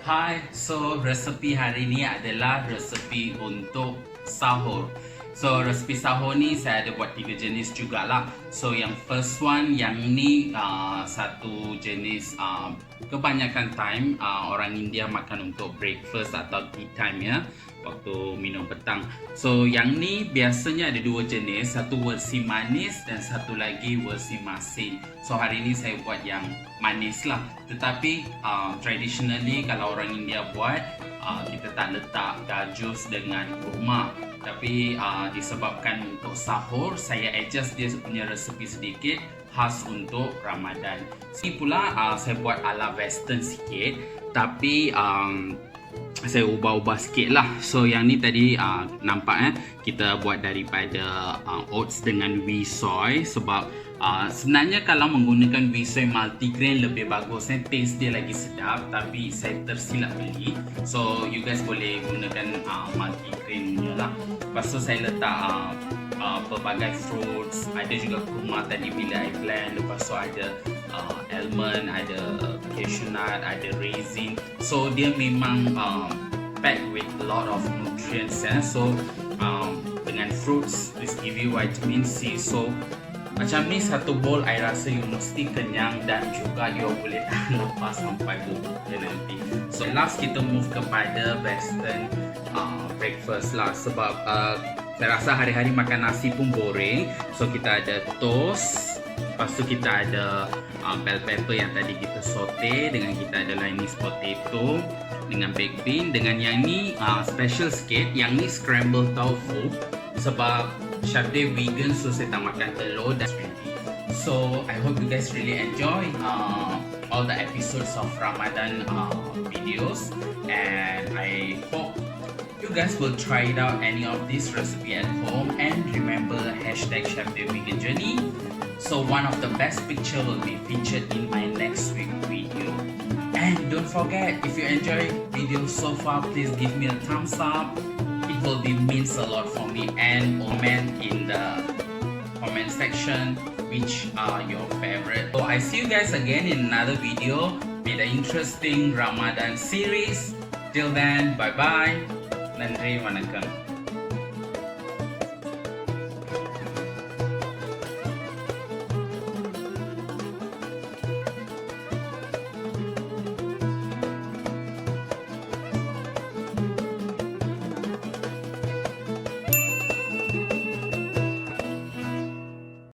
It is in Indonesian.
Hai, so resepi hari ni adalah resepi untuk sahur. So resepi sahur ni saya ada buat 3 jenis jugalah. So yang first one, yang ni satu jenis kebanyakan time orang India makan untuk breakfast atau tea time ya, waktu minum petang. So yang ni biasanya ada 2 jenis, satu versi manis dan satu lagi versi masin. So hari ni saya buat yang manis lah. Tetapi traditionally kalau orang India buat, kita tak letak gajus dengan kurma. Tapi disebabkan untuk sahur, saya adjust dia punya resepi sedikit khas untuk Ramadan. Ini pula saya buat ala western sikit, tapi saya ubah-ubah sikit lah. So yang ni tadi nampak kita buat daripada oats dengan wheat soy. Sebab sebenarnya kalau menggunakan wheat soy multigrain lebih bagus, taste dia lagi sedap. Tapi saya tersilap beli, so you guys boleh gunakan multigrain punya lah. Lepas tu saya letak pelbagai fruits, ada juga kurma tadi bila I blend. Lepas tu ada almond, ada cashewnut, ada raisin. So dia memang packed with a lot of nutrients ya. So dengan fruits, this give you vitamin C. So macam ni satu bowl, I rasa you mesti kenyang dan juga you boleh tahan lepas sampai bubuk dia nanti. So last kita move kepada western breakfast lah. Sebab saya rasa hari-hari makan nasi pun boring. So kita ada toast, lepas tu kita ada bell pepper yang tadi kita saute, dengan kita ada Chinese potato dengan baked bean. Dengan yang ni special sikit, yang ni scrambled tofu. Sebab chef dia vegan, so saya tak makan telur dan so I hope you guys really enjoy all the episodes of Ramadan videos, and I hope you guys will try it out any of this recipe at home. And remember #ChefDayVeganJourney. So one of the best picture will be featured in my next week video. And don't forget, if you enjoy video so far, please give me a thumbs up. It will be means a lot for me, and comment in the comment section which are your favorite. So I see you guys again in another video with an interesting Ramadan series. Till then, bye bye. Nandri, vanakkam.